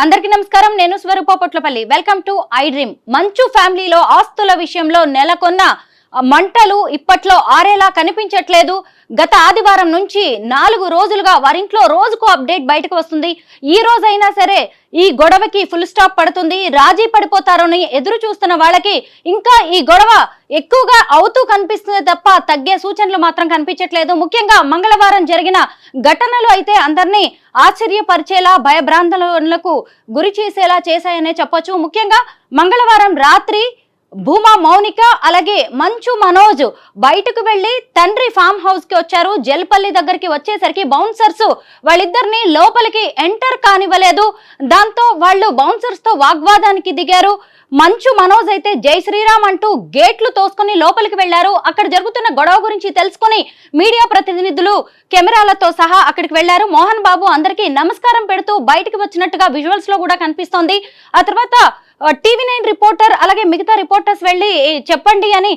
అందరికీ నమస్కారం. నేను Swaroopa Potlapalli. Welcome to I dream. మంచు ఫ్యామిలీలో ఆస్తుల విషయంలో నెలకొన్న మంటలు ఇప్పట్లో ఆరేలా కనిపించట్లేదు. గత ఆదివారం నుంచి 4 రోజులుగా వారింట్లో రోజుకు అప్డేట్ బయటకు వస్తుంది. ఈ రోజైనా సరే ఈ గొడవకి ఫుల్ స్టాప్ పడుతుంది. రాజీ పడిపోతారని ఎదురు చూస్తున్న వాళ్ళకి ఇంకా ఈ గొడవ ఎక్కువగా అవుతూ కనిపిస్తుంది తప్ప తగ్గే సూచనలు మాత్రం కనిపించట్లేదు. ముఖ్యంగా మంగళవారం జరిగిన ఘటనలు అయితే అందరినీ ఆశ్చర్యపరిచేలా, భయభ్రాంతులకు గురి చేసేలా చేశాయనే చెప్పొచ్చు. ముఖ్యంగా మంగళవారం రాత్రి భూమా మౌనిక అలాగే మంచు మనోజ్ బయటకు వెళ్లి తండ్రి ఫామ్ హౌస్ కి వచ్చారు. జల్పల్లి దగ్గరికి వచ్చేసరికి బౌన్సర్స్ వాళ్ళిద్దరిని లోపలికి ఎంటర్ కానివ్వలేదు. దాంతో వాళ్ళు బౌన్సర్స్ తో వాగ్వాదానికి దిగారు. మంచు మనోజ్ అయితే జై శ్రీరామ్ అంటూ గేట్లు తోసుకుని లోపలికి వెళ్లారు. అక్కడ జరుగుతున్న గొడవ గురించి తెలుసుకుని మీడియా ప్రతినిధులు కెమెరాలతో సహా అక్కడికి వెళ్లారు. మోహన్ బాబు అందరికీ నమస్కారం పెడుతూ బయటకు వచ్చినట్టుగా విజువల్స్ లో కూడా కనిపిస్తోంది. ఆ తర్వాత టీవీ9 రిపోర్టర్ అలాగే మిగతా రిపోర్టర్స్ వెళ్ళి చెప్పండి అని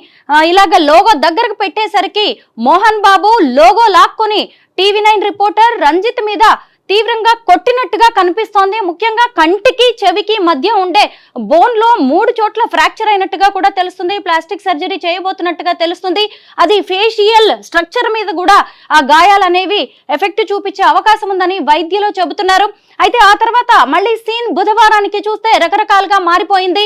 ఇలాగ లోగో దగ్గరకు పెట్టేసరికి మోహన్ బాబు లోగో లాక్కొని టీవీ9 రిపోర్టర్ రంజిత్ మీద తీవ్రంగా కొట్టినట్టుగా కనిపిస్తోంది. ముఖ్యంగా కంటికి చెవికి మధ్య ఉండే బోన్ లో 3 చోట్ల ఫ్రాక్చర్ అయినట్టుగా కూడా తెలుస్తుంది. ప్లాస్టిక్ సర్జరీ చేయబోతున్నట్టుగా తెలుస్తుంది. అది ఫేషియల్ స్ట్రక్చర్ మీద కూడా ఆ గాయాలు అనేవి ఎఫెక్ట్ చూపించే అవకాశం ఉందని వైద్యులు చెబుతున్నారు. అయితే ఆ తర్వాత మళ్ళీ సీన్ బుధవారానికి చూస్తే రకరకాలుగా మారిపోయింది.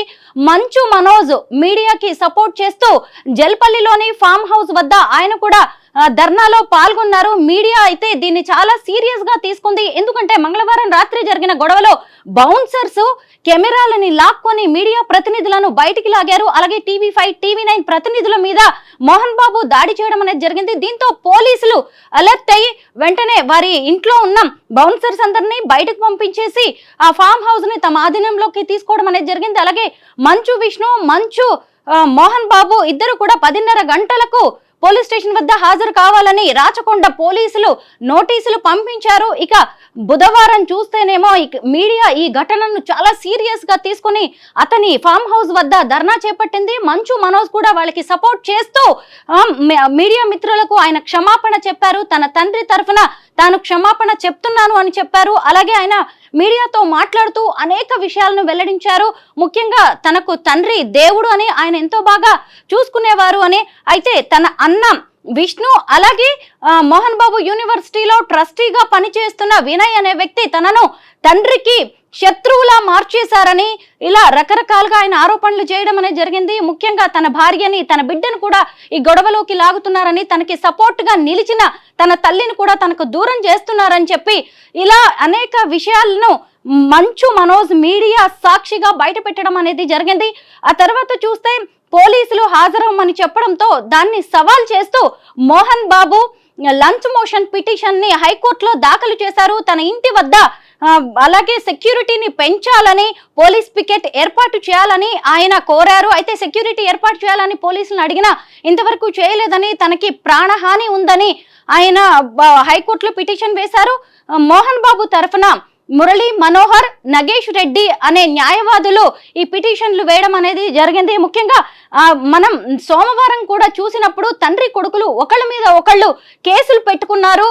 మంచు మనోజ్ మీడియాకి సపోర్ట్ చేస్తూ జల్పల్లిలోని ఫామ్ హౌస్ వద్ద ఆయన కూడా ధర్నాలో పాల్గొన్నారు. మీడియా అయితే దీన్ని చాలా సీరియస్ గా తీసుకుంది. ఎందుకంటే మంగళవారం రాత్రి జరిగిన గొడవలో బౌన్సర్స్ కెమెరాలని లాక్కొని మీడియా ప్రతినిధులను బయటికి లాగారు. అలాగే టీవీ5 టీవీ9 ప్రతినిధుల మీద మోహన్ బాబు దాడి చేయడం అనేది జరిగింది. దీంతో పోలీసులు అలర్ట్ అయ్యి వెంటనే వారి ఇంట్లో ఉన్న బౌన్సర్స్ అందరినీ బయటకు పంపించేసి ఆ ఫామ్ హౌస్ ని తమ ఆధీనంలోకి తీసుకోవడం అనేది జరిగింది. అలాగే మంచు విష్ణు, మంచు మోహన్ బాబు ఇద్దరు కూడా 10:30 గంటలకు పోలీస్ స్టేషన్ వద్ద హాజరు కావాలని రాచకొండ పోలీసులు నోటీసులు పంపించారు. ఇక బుధవారం చూస్తేనేమో మీడియా ఈ ఘటనను చాలా సీరియస్ గా తీసుకుని అతని ఫామ్ హౌస్ వద్ద ధర్నా చేపట్టింది. మంచు మనోజ్ కూడా వాళ్ళకి సపోర్ట్ చేస్తూ మీడియా మిత్రులకు ఆయన క్షమాపణ చెప్పారు. తన తండ్రి తరఫున తాను క్షమాపణ చెప్తున్నాను అని చెప్పారు. అలాగే ఆయన మీడియాతో మాట్లాడుతూ అనేక విషయాలను వెల్లడించారు. ముఖ్యంగా తనకు తండ్రి దేవుడు అని, ఆయన ఎంతో బాగా చూసుకునేవారు అని, అయితే తన అన్న విష్ణు అలాగే మోహన్ బాబు యూనివర్సిటీలో ట్రస్టీగా పనిచేస్తున్న వినయ్ అనే వ్యక్తి తనను తండ్రికి శత్రువులా మార్చేశారని ఇలా రకరకాలుగా ఆయన ఆరోపణలు చేయడం అనేది జరిగింది. ముఖ్యంగా తన భార్యని, తన బిడ్డను కూడా ఈ గొడవలోకి లాగుతున్నారని, తనకి సపోర్ట్ గా నిలిచిన తన తల్లిని కూడా తనకు దూరం చేస్తున్నారని చెప్పి ఇలా అనేక విషయాలను మంచు మనోజ్ మీడియా సాక్షిగా బయట పెట్టడం అనేది జరిగింది. ఆ తర్వాత చూస్తే పోలీసులు హాజరవ్వమని చెప్పడంతో దాన్ని సవాల్ చేస్తూ Mohan Babu lunch motion petition ని హైకోర్టులో దాఖలు చేశారు. తన ఇంటి వద్ద అలాగే సెక్యూరిటీని పెంచాలని, పోలీస్ పికెట్ ఏర్పాటు చేయాలని ఆయన కోరారు. అయితే సెక్యూరిటీ ఏర్పాటు చేయాలని పోలీసులను అడిగినా ఇంతవరకు చేయలేదని, తనకి ప్రాణహాని ఉందని ఆయన హైకోర్టులో పిటిషన్ వేశారు. మోహన్ బాబు తరఫున మురళీ మనోహర్, నగేష్ రెడ్డి అనే న్యాయవాదులు ఈ పిటిషన్లు వేయడం అనేది జరిగింది. ముఖ్యంగా మనం సోమవారం కూడా చూసినప్పుడు తండ్రి కొడుకులు ఒకళ్ళ మీద ఒకళ్ళు కేసులు పెట్టుకున్నారు.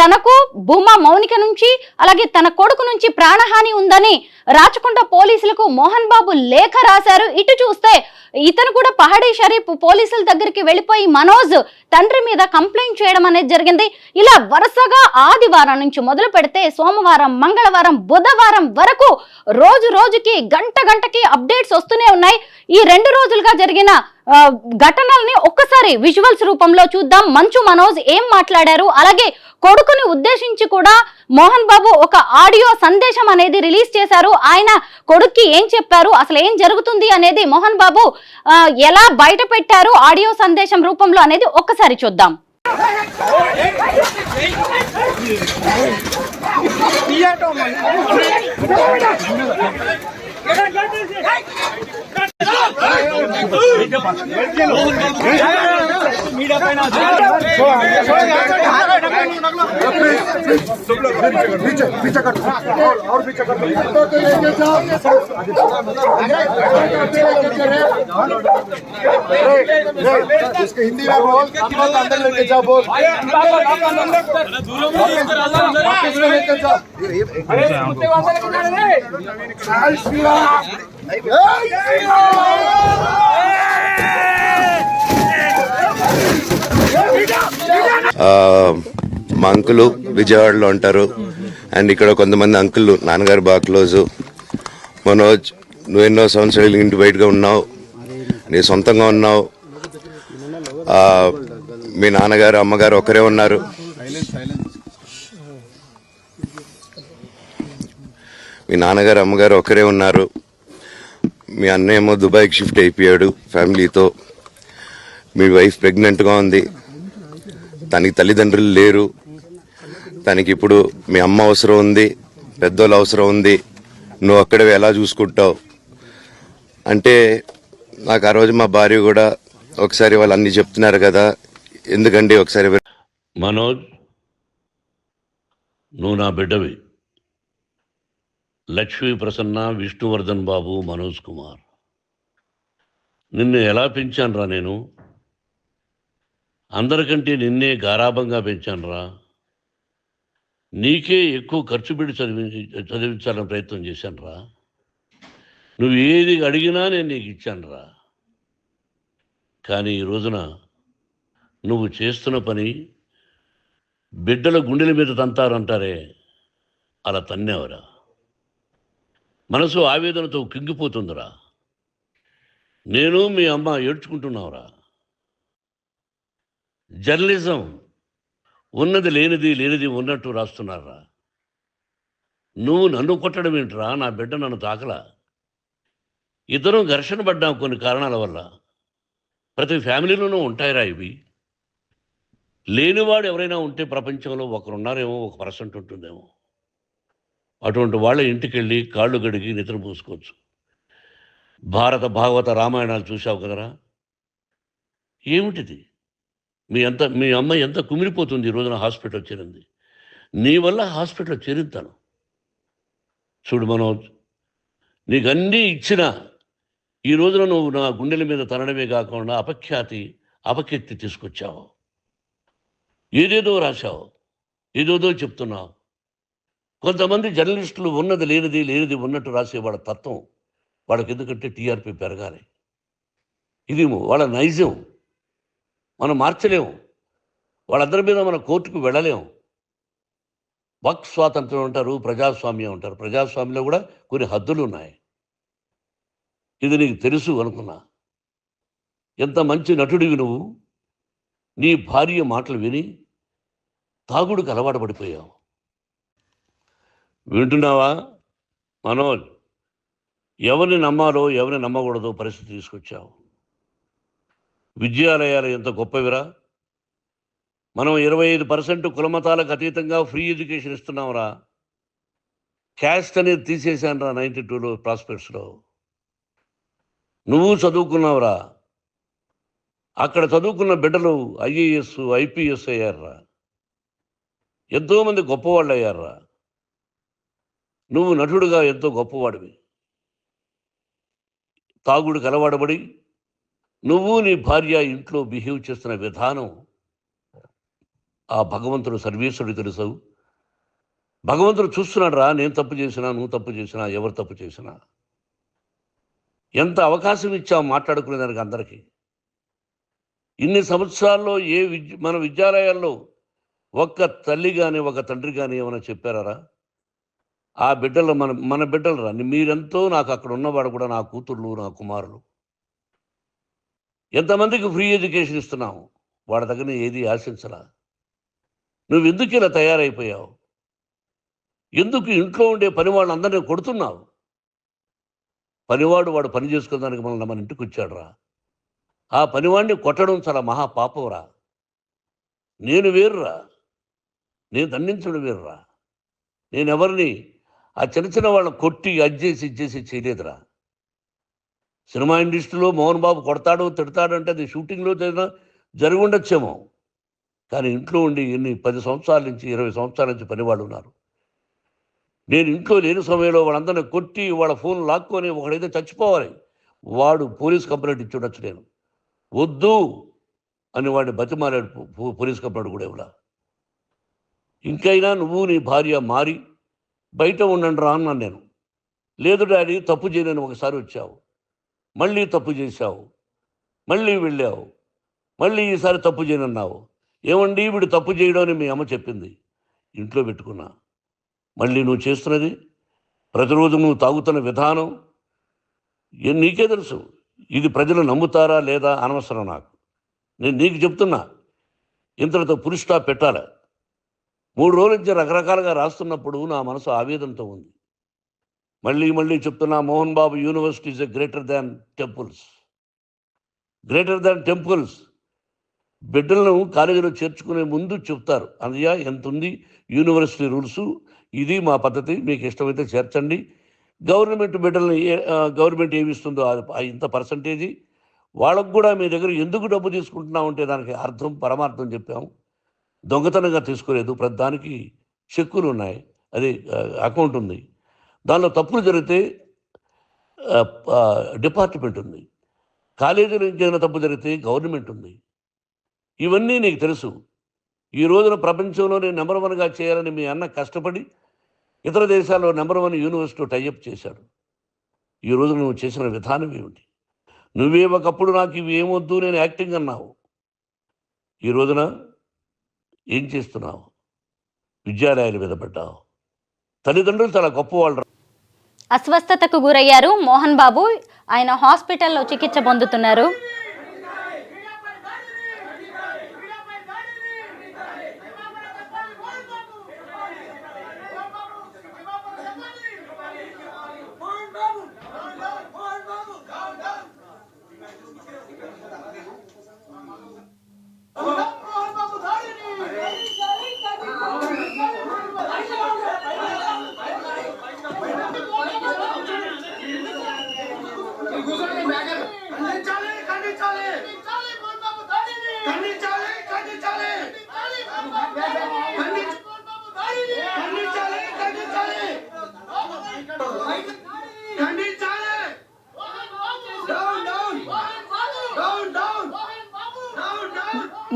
తనకు భూమా మౌనిక నుంచి అలాగే తన కొడుకు నుంచి ప్రాణహాని ఉందని రాచకొండ పోలీసులకు మోహన్ బాబు లేఖ రాశారు. ఇటు చూస్తే ఇతను కూడా పహాడీ షరీఫ్ పోలీసుల దగ్గరికి వెళ్ళిపోయి మనోజ్ తండ్రి మీద కంప్లైంట్ చేయడం అనేది జరిగింది. ఇలా వరుసగా ఆదివారం నుంచి మొదలు పెడితే సోమవారం, మంగళవారం, బుధవారం వరకు రోజు రోజుకి గంటకి అప్డేట్స్ వస్తూనే ఉన్నాయి. ఈ 2 రోజులుగా జరిగిన ఘటనల్ని ఒక్కసారి విజువల్స్ రూపంలో చూద్దాం. మంచు మనోజ్ ఏం మాట్లాడారు, అలాగే కొడుకుని ఉద్దేశించి కూడా మోహన్ బాబు ఒక ఆడియో సందేశం అనేది రిలీజ్ చేశారు. ఆయన కొడుక్కి ఏం చెప్పారు, అసలు ఏం జరుగుతుంది అనేది మోహన్ బాబు ఎలా బయట పెట్టారు ఆడియో సందేశం రూపంలో అనేది ఒక్కసారి చూద్దాం. पीछे कर और पीछे कर इसके हिंदी में बोल अंदर लेके जाओ बोल लेके जाओ మా అంకులు విజయవాడలో ఉంటారు అండ్ ఇక్కడ కొంతమంది అంకులు నాన్నగారు బాగా క్లోజు. మనోజ్, నువ్వు ఎన్నో సంవత్సరాలు ఇంటి బయటగా ఉన్నావు, నీ సొంతంగా ఉన్నావు. మీ నాన్నగారు అమ్మగారు ఒకరే ఉన్నారు. మీ నాన్నగారు అమ్మగారు ఒకరే ఉన్నారు. మీ అన్నయ్య ఏమో దుబాయ్కి షిఫ్ట్ అయిపోయాడు ఫ్యామిలీతో. మీ వైఫ్ ప్రెగ్నెంట్గా ఉంది, తనకి తల్లిదండ్రులు లేరు. తనకి ఇప్పుడు మీ అమ్మ అవసరం ఉంది, పెద్దోళ్ళు అవసరం ఉంది. నువ్వు అక్కడ ఎలా చూసుకుంటావు అంటే నాకు ఆ రోజు మా భార్య కూడా ఒకసారి వాళ్ళు అన్ని చెప్తున్నారు కదా, ఎందుకండి ఒకసారి. మనోజ్, నువ్వు నా బిడ్డవి. లక్ష్మీ ప్రసన్న, విష్ణువర్ధన్ బాబు, మనోజ్ కుమార్. నిన్ను ఎలా పెంచానురా నేను? అందరికంటే నిన్నే గారాభంగా పెంచానురా. నీకే ఎక్కువ ఖర్చు పెట్టి చదివించాలని ప్రయత్నం చేశానురా. నువ్వు ఏది అడిగినా నేను నీకు ఇచ్చానురా. కానీ ఈ రోజున నువ్వు చేస్తున్న పని బిడ్డల గుండెల మీద తంతారంటారే, అలా తన్నేవరా. మనసు ఆవేదనతో కింగిపోతుందిరా. నేను మీ అమ్మ ఏడ్చుకుంటున్నావురా. జర్నలిజం ఉన్నది లేనిది, లేనిది ఉన్నట్టు రాస్తున్నారా. నువ్వు నన్ను కొట్టడం ఏంట్రా? నా బిడ్డ నన్ను తాకలా. ఇద్దరం ఘర్షణ పడ్డాం కొన్ని కారణాల వల్ల. ప్రతి ఫ్యామిలీలోనూ ఉంటాయిరా ఇవి. లేనివాడు ఎవరైనా ఉంటే ప్రపంచంలో ఒకరున్నారేమో, 1% ఉంటుందేమో. అటువంటి వాళ్ళ ఇంటికి వెళ్ళి కాళ్ళు గడిగి నిద్ర పూసుకోవచ్చు. భారత భాగవత రామాయణాలు చూసావు కదరా. ఏమిటిది? మీ అమ్మ ఎంత కుమిలిపోతుంది ఈ రోజున హాస్పిటల్ చేరింది. నీ వల్ల హాస్పిటల్ చేరుతాను. చూడు మనోజ్, నీకు అన్నీ ఇచ్చినా ఈ రోజున నువ్వు నా గుండెల మీద తనడమే కాకుండా అపకీర్తి తీసుకొచ్చావు. ఏదేదో రాశావు, ఏదేదో చెప్తున్నావు. కొంతమంది జర్నలిస్టులు ఉన్నది లేనిది, లేనిది ఉన్నట్టు రాసే వాళ్ళ తత్వం వాళ్ళకి ఎందుకంటే టీఆర్పీ పెరగాలి. ఇది వాళ్ళ నైజం. మనం మార్చలేము. వాళ్ళందరి మీద మన కోర్టుకు వెళ్ళలేము. వాక్ స్వాతంత్రం అంటారు, ప్రజాస్వామ్యం అంటారు. ప్రజాస్వామ్యంలో కూడా కొన్ని హద్దులు ఉన్నాయి. ఇది నీకు తెలుసు అనుకున్నా. ఎంత మంచి నటుడివి నువ్వు. నీ భార్య మాటలు విని తాగుడుకు అలవాటు పడిపోయావు. వింటున్నావా మనోజ్? ఎవరిని నమ్మాలో ఎవరిని నమ్మకూడదో పరిస్థితి తీసుకొచ్చావు. విద్యాలయాలు ఎంత గొప్పవిరా. మనం 25% కులమతాలకు అతీతంగా ఫ్రీ ఎడ్యుకేషన్ ఇస్తున్నాంరా. క్యాస్ట్ అనేది తీసేశానురా 92లో ప్రాస్పెక్ట్స్లో. నువ్వు చదువుకున్నావురా. అక్కడ చదువుకున్న బిడ్డలు IAS, IPS అయ్యారురా. ఎంతోమంది గొప్పవాళ్ళు అయ్యారురా. నువ్వు నటుడుగా ఎంతో గొప్పవాడివి. తాగుడికి అలవాడబడి నువ్వు నీ భార్య ఇంట్లో బిహేవ్ చేస్తున్న విధానం ఆ భగవంతుడు సర్వేశ్వరుడు తెలుసు. భగవంతుడు చూస్తున్నాడు రా. నేను తప్పు చేసినా, నువ్వు తప్పు చేసినా, ఎవరు తప్పు చేసినా. ఎంత అవకాశం ఇచ్చావు మాట్లాడుకునేదానికి అందరికీ. ఇన్ని సంవత్సరాల్లో మన విద్యాలయాల్లో ఒక్క తల్లి కానీ ఒక తండ్రి కానీ ఏమైనా చెప్పారా? ఆ బిడ్డలు మన బిడ్డలు రా. మీరెంతో నాకు అక్కడ ఉన్నవాడు కూడా నా కూతుర్లు, నా కుమారులు. ఎంతమందికి ఫ్రీ ఎడ్యుకేషన్ ఇస్తున్నావు. వాడి దగ్గర ఏది ఆశించరా. నువ్వు ఎందుకు ఇలా తయారైపోయావు? ఎందుకు ఇంట్లో ఉండే పని వాళ్ళందరినీ కొడుతున్నావు? పనివాడు వాడు పని చేసుకోవడానికి మన ఇంటికి వచ్చాడు రా. ఆ పనివాడిని కొట్టడం చాలా మహాపాపంరా. నేను వేరురా. నేను దండించడం వేరురా. నేను ఎవరిని ఆ చిన్న వాళ్ళని కొట్టి ఇచ్చేసి చేయలేదురా. సినిమా ఇండస్ట్రీలో మోహన్ బాబు కొడతాడు, తిడతాడు అంటే అది షూటింగ్లో జరుగుండొచ్చేమో, కానీ ఇంట్లో ఉండి ఎన్ని 10 సంవత్సరాల నుంచి 20 సంవత్సరాల నుంచి పనివాళ్ళు ఉన్నారు. నేను ఇంట్లో లేని సమయంలో వాళ్ళందరినీ కొట్టి వాళ్ళ ఫోన్ లాక్కొని ఒకడైతే చచ్చిపోవాలి, వాడు పోలీస్ కంప్లైంట్ ఇచ్చి ఉండొచ్చు. నేను వద్దు అని వాడిని బతిమాలాడు, పోలీస్ కంప్లైంట్ కూడా ఇవ్వలా. ఇంకైనా నువ్వు నీ భార్య మారి బయట ఉండండి రా అన్నాను నేను. లేదు డాడీ, తప్పు చేయనని ఒకసారి వచ్చావు, మళ్ళీ తప్పు చేశావు, మళ్ళీ వెళ్ళావు, మళ్ళీ ఈసారి తప్పు చేయనన్నావు. ఏమండి వీడు తప్పు చేయడం అని మీ అమ్మ చెప్పింది, ఇంట్లో పెట్టుకున్నా. మళ్ళీ నువ్వు చేస్తున్నది, ప్రతిరోజు నువ్వు తాగుతున్న విధానం నీకే తెలుసు. ఇది ప్రజలు నమ్ముతారా లేదా అనవసరం నాకు. నేను నీకు చెప్తున్నా, ఇంతటితో ఫుల్ స్టాప్ పెట్టాలి. 3 రోజుల నుంచి రకరకాలుగా రాస్తున్నప్పుడు నా మనసు ఆవేదనతో ఉంది. మళ్ళీ చెప్తున్నా, Mohan Babu university is greater than temples. Greater than temples. బిడ్డలను కాలేజీలో చేర్చుకునే ముందు చెప్తారు, అన్నయ్య ఎంత ఉంది యూనివర్సిటీ రూల్స్, ఇది మా పద్ధతి, మీకు ఇష్టమైతే చేర్చండి. గవర్నమెంట్ బిడ్డలను గవర్నమెంట్ ఏమిస్తుందో ఇంత పర్సంటేజీ, వాళ్ళకు కూడా మీ దగ్గర ఎందుకు డబ్బు తీసుకుంటున్నాం అంటే దానికి అర్థం పరమార్థం చెప్పాము. దొంగతనంగా తీసుకోలేదు, ప్రతి దానికి చెక్కులు ఉన్నాయి, అది అకౌంట్ ఉంది. దానిలో తప్పులు జరిగితే డిపార్ట్మెంట్ ఉంది, కాలేజీలో ఇంకేమైనా తప్పు జరిగితే గవర్నమెంట్ ఉంది. ఇవన్నీ నీకు తెలుసు. ఈ రోజున ప్రపంచంలోనే నెంబర్ 1గా చేయాలని మీ అన్న కష్టపడి ఇతర దేశాల్లో నెంబర్ 1 యూనివర్సిటీ టైఅప్ చేశాడు. ఈ రోజు నువ్వు చేసిన విధానం ఏమిటి? నువ్వే ఒకప్పుడు నాకు ఇవి ఏమొద్దు, నేను యాక్టింగ్ అన్నావు. ఈ రోజున ఏం చేస్తున్నావు? విద్యాలయాల మీద పడ్డావు. తల్లిదండ్రులు చాలా గొప్పవాళ్ళు. అస్వస్థతకు గురయ్యారు మోహన్ బాబు, ఆయన హాస్పిటల్లో చికిత్స పొందుతున్నారు.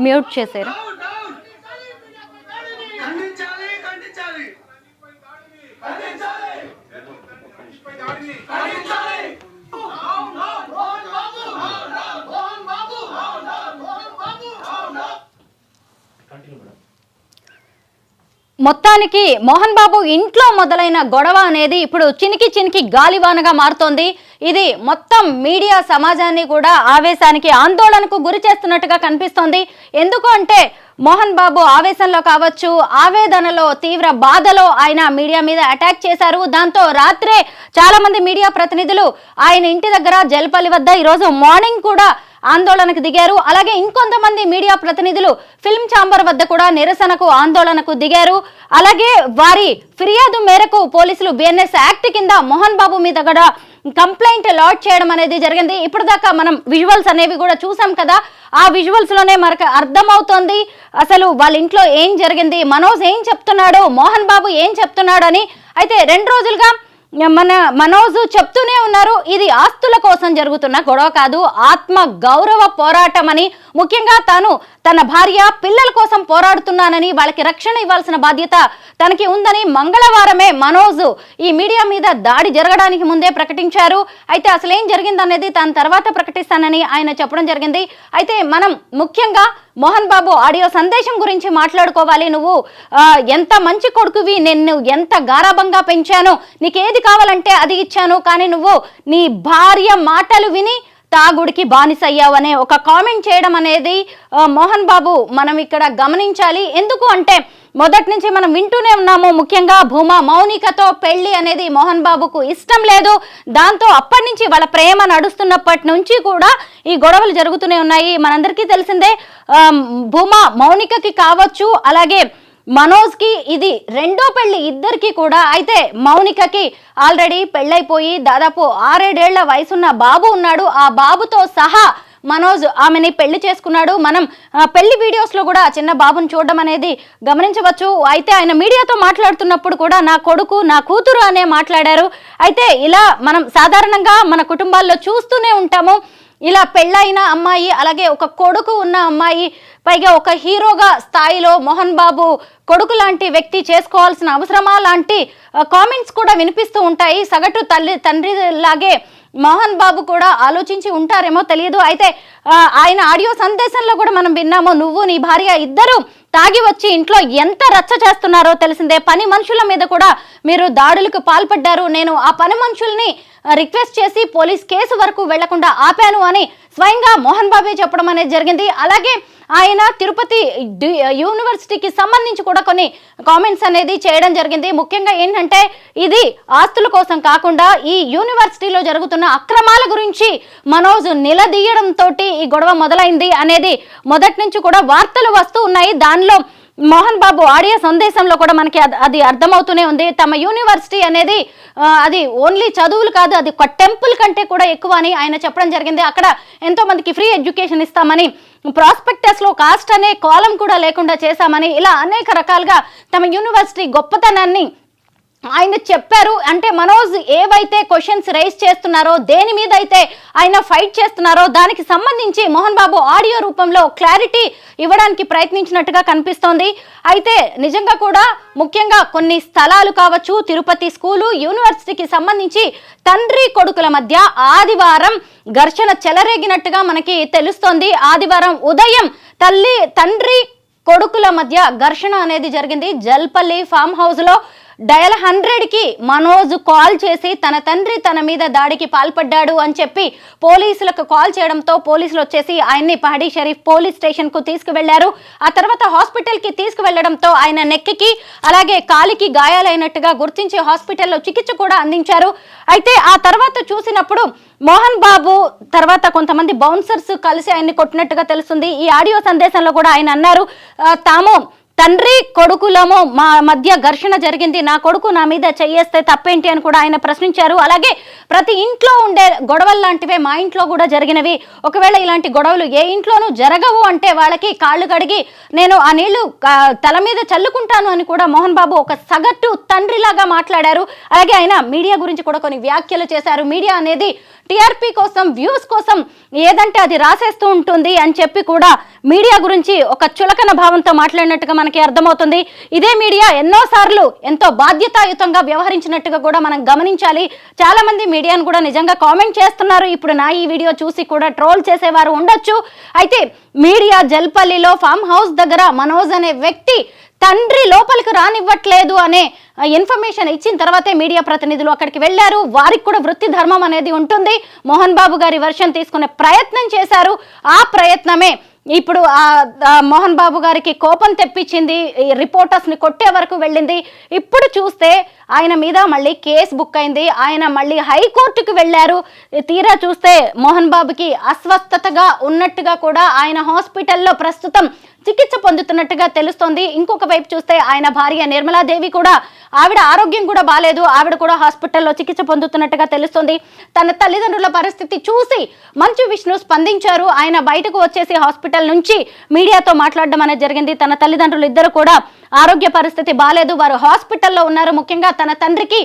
మ్యూట్ చేశారు. మొత్తానికి మోహన్ బాబు ఇంట్లో మొదలైన గొడవ అనేది ఇప్పుడు చినికి గాలివానగా మారుతోంది. ఇది మొత్తం మీడియా సమాజాన్ని కూడా ఆవేశానికి, ఆందోళనకు గురి చేస్తున్నట్టుగా కనిపిస్తోంది. ఎందుకు అంటే మోహన్ బాబు ఆవేశంలో కావచ్చు, ఆవేదనలో, తీవ్ర బాధలో ఆయన మీడియా మీద అటాక్ చేశారు. దాంతో రాత్రే చాలా మంది మీడియా ప్రతినిధులు ఆయన ఇంటి దగ్గర జల్పల్లి వద్ద ఈరోజు మార్నింగ్ కూడా ఆందోళనకు దిగారు. అలాగే ఇంకొంతమంది మీడియా ప్రతినిధులు ఫిల్మ్ ఛాంబర్ వద్ద కూడా నిరసనకు, ఆందోళనకు దిగారు. అలాగే వారి ఫిర్యాదు మేరకు పోలీసులు బిఎన్ఎస్ యాక్ట్ కింద మోహన్ బాబు మీద కూడా కంప్లైంట్ లాడ్జ్ చేయడం అనేది జరిగింది. ఇప్పటిదాకా మనం విజువల్స్ అనేవి కూడా చూసాం కదా, ఆ విజువల్స్ లోనే మనకు అర్థమవుతోంది అసలు వాళ్ళ ఇంట్లో ఏం జరిగింది, మనోజ్ ఏం చెప్తున్నాడు, మోహన్ బాబు ఏం చెప్తున్నాడు అని. అయితే 2 రోజులుగా మనోజ్ చెప్తూనే ఉన్నారు, ఇది ఆస్తుల కోసం జరుగుతున్న గొడవ కాదు, ఆత్మ గౌరవ పోరాటం అని. ముఖ్యంగా తాను తన భార్య, పిల్లల కోసం పోరాడుతున్నానని, వాళ్ళకి రక్షణ ఇవ్వాల్సిన బాధ్యత తనకి ఉందని మంగళవారమే మనోజ్ ఈ మీడియా మీద దాడి జరగడానికి ముందే ప్రకటించారు. అయితే అసలు ఏం జరిగిందనేది తాను తర్వాత ప్రకటిస్తానని ఆయన చెప్పడం జరిగింది. అయితే మనం ముఖ్యంగా మోహన్ బాబు ఆడియో సందేశం గురించి మాట్లాడుకోవాలి. నువ్వు ఎంత మంచి కొడుకువి, నేను ఎంత గారాబంగా పెంచాను, నీకేది కావాలంటే అది ఇచ్చాను, కానీ నువ్వు నీ భార్య మాటలు విని తాగుడికి బానిసయ్యావు అనే ఒక కామెంట్ చేయడం అనేది మోహన్ బాబు మనం ఇక్కడ గమనించాలి. ఎందుకు అంటే మొదటి నుంచి మనం వింటూనే ఉన్నాము, ముఖ్యంగా భూమా మౌనికతో పెళ్లి అనేది మోహన్ బాబుకు ఇష్టం లేదు. దాంతో అప్పటి నుంచి వాళ్ళ ప్రేమ నడుస్తున్నప్పటి నుంచి కూడా ఈ గొడవలు జరుగుతూనే ఉన్నాయి. మనందరికీ తెలిసిందే, భూమా మౌనికకి కావచ్చు, అలాగే మనోజ్కి ఇది 2వ పెళ్లి ఇద్దరికి కూడా. అయితే మౌనికకి ఆల్రెడీ పెళ్ళైపోయి దాదాపు 6-7 ఏళ్ల వయసున్న బాబు ఉన్నాడు. ఆ బాబుతో సహా మనోజ్ ఆమెని పెళ్లి చేసుకున్నాడు. మనం పెళ్లి వీడియోస్ లో కూడా చిన్న బాబుని చూడడం అనేది గమనించవచ్చు. అయితే ఆయన మీడియాతో మాట్లాడుతున్నప్పుడు కూడా నా కొడుకు, నా కూతురు అనే మాట్లాడారు. అయితే ఇలా మనం సాధారణంగా మన కుటుంబాల్లో చూస్తూనే ఉంటాము. ఇలా పెళ్ళైన అమ్మాయి, అలాగే ఒక కొడుకు ఉన్న అమ్మాయి, పైగా ఒక హీరోగా స్థాయిలో మోహన్ బాబు కొడుకు లాంటి వ్యక్తి చేసుకోవాల్సిన అవసరమా లాంటి కామెంట్స్ కూడా వినిపిస్తూ ఉంటాయి. సగటు తండ్రి లాగే మోహన్ బాబు కూడా ఆలోచించి ఉంటారేమో తెలియదు. అయితే ఆయన ఆడియో సందేశంలో కూడా మనం విన్నాము, నువ్వు నీ భార్య ఇద్దరు తాగి వచ్చి ఇంట్లో ఎంత రచ్చ చేస్తున్నారో తెలిసిందే. పని మనుషుల మీద కూడా మీరు దాడులకు పాల్పడ్డారు. నేను ఆ పని మనుషుల్ని రిక్వెస్ట్ చేసి పోలీస్ కేసు వరకు వెళ్లకుండా ఆపాను అని స్వయంగా మోహన్ బాబే చెప్పడం అనేది జరిగింది. అలాగే ఆయన తిరుపతి యూనివర్సిటీకి సంబంధించి కూడా కొన్ని కామెంట్స్ అనేది చేయడం జరిగింది. ముఖ్యంగా ఏంటంటే ఇది ఆస్తుల కోసం కాకుండా ఈ యూనివర్సిటీలో జరుగుతున్న అక్రమాల గురించి మనోజ్ నిలదీయడంతో ఈ గొడవ మొదలైంది అనేది మొదటి నుంచి కూడా వార్తలు వస్తూ ఉన్నాయి. దానిలో మోహన్ బాబు ఆడియో సందేశంలో కూడా మనకి అది అర్థమవుతూనే ఉంది. తమ యూనివర్సిటీ అనేది అది ఓన్లీ చదువులు కాదు, అది ఒక టెంపుల్ కంటే కూడా ఎక్కువ అని ఆయన చెప్పడం జరిగింది. అక్కడ ఎంతో మందికి ఫ్రీ ఎడ్యుకేషన్ ఇస్తామని, ప్రాస్పెక్టస్ లో కాస్ట్ అనే కాలం కూడా లేకుండా చేశామని, ఇలా అనేక రకాలుగా తమ యూనివర్సిటీ గొప్పతనాన్ని ఆయన చెప్పారు. అంటే మనోజ్ ఏవైతే క్వశ్చన్స్ రైజ్ చేస్తున్నారో, దేని మీద అయితే ఆయన ఫైట్ చేస్తున్నారో దానికి సంబంధించి మోహన్ బాబు ఆడియో రూపంలో క్లారిటీ ఇవ్వడానికి ప్రయత్నించినట్టుగా కనిపిస్తోంది. అయితే నిజంగా కూడా ముఖ్యంగా కొన్ని స్థలాలు కావచ్చు, తిరుపతి స్కూలు, యూనివర్సిటీకి సంబంధించి తండ్రి కొడుకుల మధ్య ఆదివారం ఘర్షణ చెలరేగినట్టుగా మనకి తెలుస్తోంది. ఆదివారం ఉదయం తండ్రి కొడుకుల మధ్య ఘర్షణ అనేది జరిగింది. జల్పల్లి ఫామ్ హౌస్ లో డయల్ 100కి మనోజ్ కాల్ చేసి తన తండ్రి తన మీద దాడికి పాల్పడ్డాడు అని చెప్పి పోలీసులకు కాల్ చేయడంతో పోలీసులు వచ్చేసి ఆయన్ని పహడీ షరీఫ్ పోలీస్ స్టేషన్ కు తీసుకువెళ్లారు. ఆ తర్వాత హాస్పిటల్ కి తీసుకువెళ్లడంతో ఆయన నెక్కి అలాగే కాలికి గాయాలైనట్టుగా గుర్తించి హాస్పిటల్లో చికిత్స కూడా అందించారు. అయితే ఆ తర్వాత చూసినప్పుడు మోహన్ బాబు తర్వాత కొంతమంది బౌన్సర్స్ కలిసి ఆయన్ని కొట్టినట్టుగా తెలుస్తుంది. ఈ ఆడియో సందేశంలో కూడా ఆయన అన్నారు, తాము తండ్రి కొడుకులము మా మధ్య ఘర్షణ జరిగింది, నా కొడుకు నా మీద చెయ్యేస్తే తప్పేంటి అని కూడా ఆయన ప్రశ్నించారు. అలాగే ప్రతి ఇంట్లో ఉండే గొడవలు లాంటివే మా ఇంట్లో కూడా జరిగినవి, ఒకవేళ ఇలాంటి గొడవలు ఏ ఇంట్లోనూ జరగవు అంటే వాళ్ళకి కాళ్ళు కడిగి నేను ఆ నీళ్లు తల మీద చల్లుకుంటాను అని కూడా మోహన్ బాబు ఒక సగటు తండ్రిలాగా మాట్లాడారు. అలాగే ఆయన మీడియా గురించి కూడా కొన్ని వ్యాఖ్యలు చేశారు. మీడియా అనేది టీఆర్పీ కోసం, వ్యూస్ కోసం ఏదంటే అది రాసేస్తూ ఉంటుంది అని చెప్పి కూడా మీడియా గురించి ఒక చులకన భావంతో మాట్లాడినట్టుగా మనకి అర్థమవుతుంది. ఇదే మీడియా ఎన్నోసార్లు ఎంతో బాధ్యతాయుతంగా వ్యవహరించినట్టుగా కూడా మనం గమనించాలి. చాలా మంది మీడియాను కూడా నిజంగా కామెంట్ చేస్తున్నారు. ఇప్పుడు నా ఈ వీడియో చూసి కూడా ట్రోల్ చేసేవారు ఉండొచ్చు. అయితే మీడియా జల్పల్లిలో ఫామ్ హౌస్ దగ్గర మనోజ్ అనే వ్యక్తి తండ్రి లోపలికి రానివ్వట్లేదు అనే ఇన్ఫర్మేషన్ ఇచ్చిన తర్వాతే మీడియా ప్రతినిధులు అక్కడికి వెళ్లారు. వారికి కూడా వృత్తి ధర్మం అనేది ఉంటుంది. మోహన్ బాబు గారి వర్షన్ తీసుకునే ప్రయత్నం చేశారు. ఆ ప్రయత్నమే ఇప్పుడు మోహన్ బాబు గారికి కోపం తెప్పించింది, రిపోర్టర్స్ ని కొట్టే వరకు వెళ్ళింది. ఇప్పుడు చూస్తే ఆయన మీద మళ్ళీ కేసు బుక్ అయింది. ఆయన మళ్ళీ హైకోర్టుకు వెళ్లారు. తీరా చూస్తే మోహన్ బాబుకి అస్వస్థతగా ఉన్నట్టుగా కూడా ఆయన హాస్పిటల్లో ప్రస్తుతం చికిత్స పొందుతున్నట్టుగా తెలుస్తోంది. ఇంకొక వైపు చూస్తే ఆయన భార్య నిర్మలాదేవి కూడా, ఆవిడ ఆరోగ్యం కూడా బాలేదు, ఆవిడ కూడా హాస్పిటల్లో చికిత్స పొందుతున్నట్టుగా తెలుస్తోంది. తన తల్లిదండ్రుల పరిస్థితి చూసి మంచు విష్ణు స్పందించారు. ఆయన బయటకు వచ్చేసి హాస్పిటల్ నుంచి మీడియాతో మాట్లాడడం అనేది జరిగింది. తన తల్లిదండ్రులు ఇద్దరు కూడా ఆరోగ్య పరిస్థితి బాలేదు, వారు హాస్పిటల్లో ఉన్నారు. ముఖ్యంగా తన తండ్రికి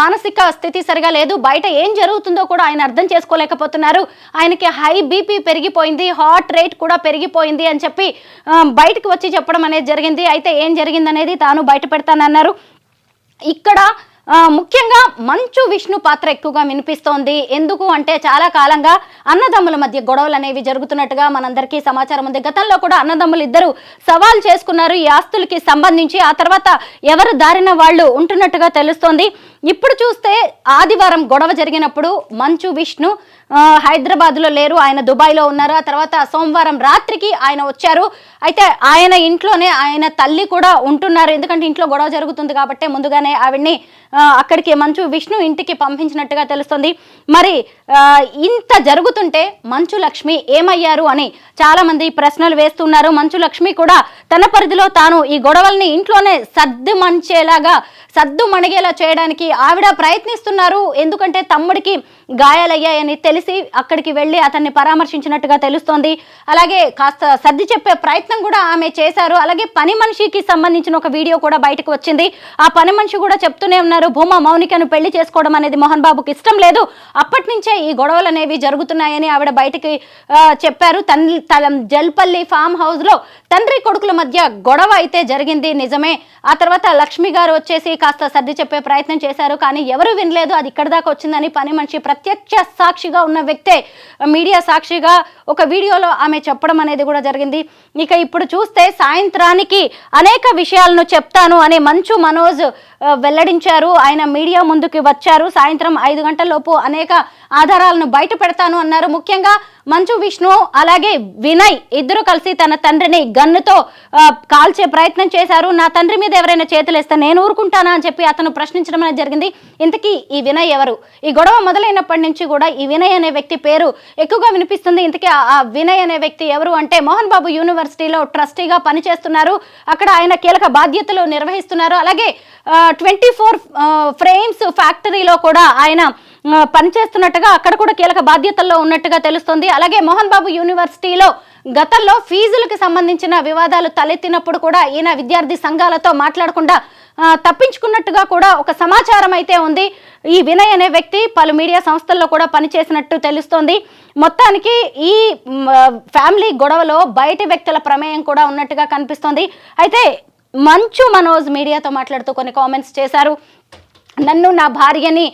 మానసిక స్థితి సరిగా లేదు, బయట ఏం జరుగుతుందో కూడా ఆయన అర్థం చేసుకోలేకపోతున్నారు. ఆయనకి హై బీపీ పెరిగిపోయింది, హార్ట్ రేట్ కూడా పెరిగిపోయింది అని చెప్పి బయటకు వచ్చి చెప్పడం అనేది జరిగింది. అయితే ఏం జరిగిందనేది తాను బయట పెడతానన్నారు. ఇక్కడ ముఖ్యంగా మంచు విష్ణు పాత్ర ఎక్కువగా వినిపిస్తోంది. ఎందుకు అంటే చాలా కాలంగా అన్నదమ్ముల మధ్య గొడవలు అనేవి జరుగుతున్నట్టుగా మనందరికీ సమాచారం ఉంది. గతంలో కూడా అన్నదమ్ములు ఇద్దరు సవాల్ చేసుకున్నారు ఈ ఆస్తులకి సంబంధించి. ఆ తర్వాత ఎవరు దారిన వాళ్ళు ఉంటున్నట్టుగా తెలుస్తోంది. ఇప్పుడు చూస్తే ఆదివారం గొడవ జరిగినప్పుడు మంచు విష్ణు హైదరాబాద్లో లేరు, ఆయన దుబాయ్లో ఉన్నారు. ఆ తర్వాత సోమవారం రాత్రికి ఆయన వచ్చారు. అయితే ఆయన ఇంట్లోనే ఆయన తల్లి కూడా ఉంటున్నారు. ఎందుకంటే ఇంట్లో గొడవ జరుగుతుంది కాబట్టి ముందుగానే ఆవిడ్ని అక్కడికి మంచు విష్ణు ఇంటికి పంపించినట్టుగా తెలుస్తుంది. మరి ఇంత జరుగుతుంటే మంచు లక్ష్మి ఏమయ్యారు అని చాలా మంది ప్రశ్నలు వేస్తున్నారు. మంచు లక్ష్మి కూడా తన పరిధిలో తాను ఈ గొడవల్ని ఇంట్లోనే సద్దు మణిగేలా చేయడానికి ఆవిడ ప్రయత్నిస్తున్నారు. ఎందుకంటే తమ్ముడికి గాయాలయ్యాయని తెలిసి అక్కడికి వెళ్ళి అతన్ని పరామర్శించినట్టుగా తెలుస్తోంది. అలాగే కాస్త సర్ది చెప్పే ప్రయత్నం కూడా ఆమె చేశారు. అలాగే పని మనిషికి సంబంధించిన ఒక వీడియో కూడా బయటకు వచ్చింది. ఆ పని మనిషి కూడా చెప్తూనే ఉన్నారు, భూమా మౌనికను పెళ్లి చేసుకోవడం అనేది మోహన్ బాబుకి ఇష్టం లేదు, అప్పటి నుంచే ఈ గొడవలు అనేవి జరుగుతున్నాయని ఆవిడ బయటకి చెప్పారు. జల్పల్లి ఫామ్ హౌస్ లో తండ్రి కొడుకుల మధ్య గొడవ అయితే జరిగింది నిజమే. ఆ తర్వాత లక్ష్మి గారు వచ్చేసి కాస్త సర్ది చెప్పే ప్రయత్నం చేశారు, కానీ ఎవరు వినలేదు. అది ఇక్కడ దాకా వచ్చిందని పని మనిషి ప్రత్యక్ష సాక్షిగా ఉన్న వ్యక్తే మీడియా సాక్షిగా ఒక వీడియోలో ఆమె చెప్పడం అనేది కూడా జరిగింది. ఇక ఇప్పుడు చూస్తే సాయంత్రానికి అనేక విషయాలను చెప్తాను అని మంచు మనోజ్ వెల్లడించారు. ఆయన మీడియా ముందుకు వచ్చారు. సాయంత్రం 5 గంటలలోపు అనేక ఆధారాలను బయట పెడతాను అన్నారు. ముఖ్యంగా మంచు విష్ణు అలాగే వినయ్ ఇద్దరు కలిసి తన తండ్రిని గన్నుతో కాల్చే ప్రయత్నం చేశారు. నా తండ్రి మీద ఎవరైనా చేతులేస్తే నేను ఊరుకుంటానా అని చెప్పి అతను ప్రశ్నించడం అనేది జరిగింది. ఇంతకీ ఈ వినయ్ ఎవరు? ఈ గొడవ మొదలైనప్పటి నుంచి కూడా ఈ వినయ్ అనే వ్యక్తి పేరు ఎక్కువగా వినిపిస్తుంది. ఇంతకీ ఆ వినయ్ అనే వ్యక్తి ఎవరు అంటే మోహన్ బాబు యూనివర్సిటీలో ట్రస్టీగా పనిచేస్తున్నారు. అక్కడ ఆయన కీలక బాధ్యతలు నిర్వహిస్తున్నారు. అలాగే 24 ఫ్రేమ్స్ ఫ్యాక్టరీలో కూడా ఆయన పనిచేస్తున్నట్టుగా అక్కడ కూడా కీలక బాధ్యతల్లో ఉన్నట్టుగా తెలుస్తుంది. అలాగే మోహన్ బాబు యూనివర్సిటీలో గతంలో ఫీజులకు సంబంధించిన వివాదాలు తలెత్తినప్పుడు కూడా ఈయన విద్యార్థి సంఘాలతో మాట్లాడకుండా తప్పించుకున్నట్టుగా కూడా ఒక సమాచారం అయితే ఉంది. ఈ వినయ్ అనే వ్యక్తి పలు మీడియా సంస్థల్లో కూడా పనిచేసినట్టు తెలుస్తోంది. మొత్తానికి ఈ ఫ్యామిలీ గొడవలో బయటి వ్యక్తుల ప్రమేయం కూడా ఉన్నట్టుగా కనిపిస్తోంది. అయితే మంచు మనోజ్ మీడియాతో మాట్లాడుతూ కొన్ని కామెంట్స్ చేశారు. నన్ను నా భార్యని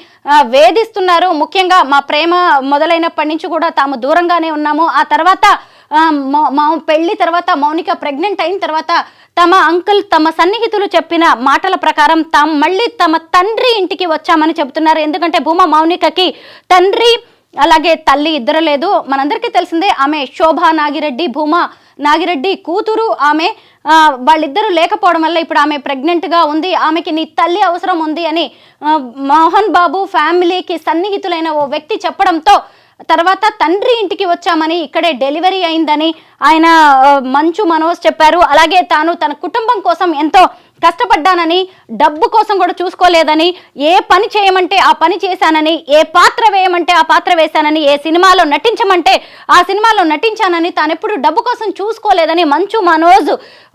వేధిస్తున్నారు, ముఖ్యంగా మా ప్రేమ మొదలైనప్పటి నుంచి కూడా తాము దూరంగానే ఉన్నాము. ఆ తర్వాత మా పెళ్లి తర్వాత మౌనిక ప్రెగ్నెంట్ అయిన తర్వాత తమ అంకుల్ తమ సన్నిహితులు చెప్పిన మాటల ప్రకారం తాము మళ్ళీ తమ తండ్రి ఇంటికి వచ్చామని చెబుతున్నారు. ఎందుకంటే భూమా మౌనికకి తండ్రి అలాగే తల్లి ఇద్దరు లేదు. మనందరికీ తెలిసిందే ఆమె శోభా నాగిరెడ్డి భూమా నాగిరెడ్డి కూతురు. ఆమె వాళ్ళిద్దరూ లేకపోవడం వల్ల ఇప్పుడు ఆమె ప్రెగ్నెంట్గా ఉంది. ఆమెకి నీ తల్లి అవసరం ఉంది అని మోహన్ బాబు ఫ్యామిలీకి సన్నిహితులైన ఓ వ్యక్తి చెప్పడంతో తర్వాత తండ్రి ఇంటికి వచ్చామని ఇక్కడే డెలివరీ అయిందని ఆయన మంచు మనోజ్ చెప్పారు. అలాగే తాను తన కుటుంబం కోసం ఎంతో కష్టపడ్డానని, డబ్బు కోసం కూడా చూసుకోలేదని, ఏ పని చేయమంటే ఆ పని చేశానని, ఏ పాత్ర వేయమంటే ఆ పాత్ర వేశానని, ఏ సినిమాలో నటించమంటే ఆ సినిమాలో నటించానని, తానెప్పుడు డబ్బు కోసం చూసుకోలేదని మంచు మనోజ్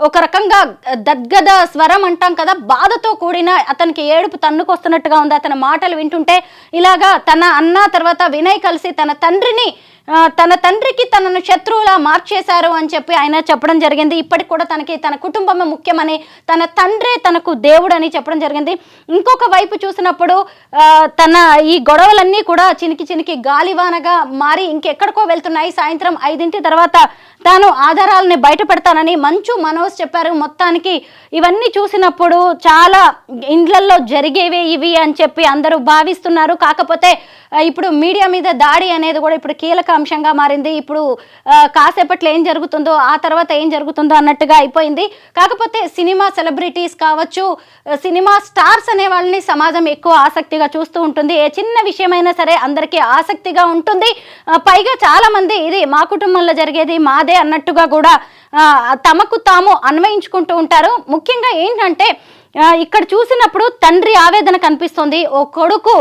ఒక రకంగా దద్గద స్వరం అంటాం కదా, బాధతో కూడిన అతనికి ఏడుపు తన్నుకొస్తున్నట్టుగా ఉంది అతని మాటలు వింటుంటే. ఇలాగా తన అన్న తర్వాత వినయ్ కలిసి తన తండ్రికి తనను శత్రువులా మార్చేశారు అని చెప్పి ఆయన చెప్పడం జరిగింది. ఇప్పటికి కూడా తనకి తన కుటుంబమే ముఖ్యమని, తన తండ్రే తనకు దేవుడు అని చెప్పడం జరిగింది. ఇంకొక వైపు చూసినప్పుడు తన ఈ గొడవలన్నీ కూడా చినికి గాలివానగా మారి ఇంకెక్కడికో వెళ్తున్నాయి. సాయంత్రం 5 తర్వాత తాను ఆధారాలని బయట పెడతానని మంచు మనోజ్ చెప్పారు. మొత్తానికి ఇవన్నీ చూసినప్పుడు చాలా ఇండ్లల్లో జరిగేవే ఇవి అని చెప్పి అందరూ భావిస్తున్నారు. కాకపోతే ఇప్పుడు మీడియా మీద దాడి అనేది కూడా ఇప్పుడు కీలక అంశంగా మారింది. ఇప్పుడు కాసేపట్లో ఏం జరుగుతుందో ఆ తర్వాత ఏం జరుగుతుందో అన్నట్టుగా అయిపోయింది. కాకపోతే సినిమా సెలబ్రిటీస్ కావచ్చు, సినిమా స్టార్స్ అనే వాళ్ళని సమాజం ఎక్కువ ఆసక్తిగా చూస్తూ ఉంటుంది. ఏ చిన్న విషయమైనా సరే అందరికీ ఆసక్తిగా ఉంటుంది. పైగా చాలా మంది ఇది మా కుటుంబంలో జరిగేది మాదే అన్నట్టుగా కూడా తమకు తాము అన్వయించుకుంటూ ఉంటారు. ముఖ్యంగా ఏంటంటే ఇక్కడ చూసినప్పుడు తండ్రి ఆవేదన కనిపిస్తుంది. ఓ కొడుకు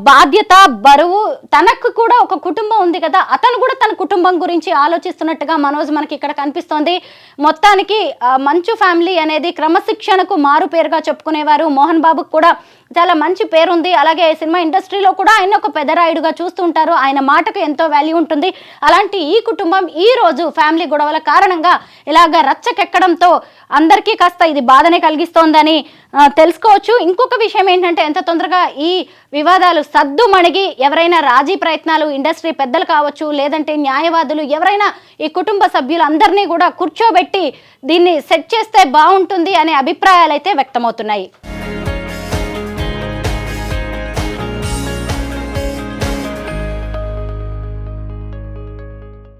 బాధ్యత బరువు, తనకు కూడా ఒక కుటుంబం ఉంది కదా, అతను కూడా తన కుటుంబం గురించి ఆలోచిస్తున్నట్టుగా మనోజ్ మనకి ఇక్కడ కనిపిస్తోంది. మొత్తానికి మంచు ఫ్యామిలీ అనేది క్రమశిక్షణకు మారు పేరుగా చెప్పుకునేవారు. మోహన్ బాబుకు కూడా చాలా మంచి పేరుంది. అలాగే సినిమా ఇండస్ట్రీలో కూడా ఆయన ఒక పెదరాయుడుగా చూస్తూ ఉంటారు. ఆయన మాటకు ఎంతో వాల్యూ ఉంటుంది. అలాంటి ఈ కుటుంబం ఈ రోజు ఫ్యామిలీ గొడవల కారణంగా ఇలాగ రచ్చకెక్కడంతో అందరికీ కాస్త ఇది బాధనే కలిగిస్తోందని తెలుసుకోవచ్చు. ఇంకొక విషయం ఏంటంటే ఎంత తొందరగా ఈ వివాదాలు సద్దుమణిగి ఎవరైనా రాజీ ప్రయత్నాలు ఇండస్ట్రీ పెద్దలు కావచ్చు, లేదంటే న్యాయవాదులు ఎవరైనా ఈ కుటుంబ సభ్యులందరినీ కూడా కూర్చోబెట్టి దీన్ని సెట్ చేస్తే బాగుంటుంది అనే అభిప్రాయాలు అయితే వ్యక్తమవుతున్నాయి.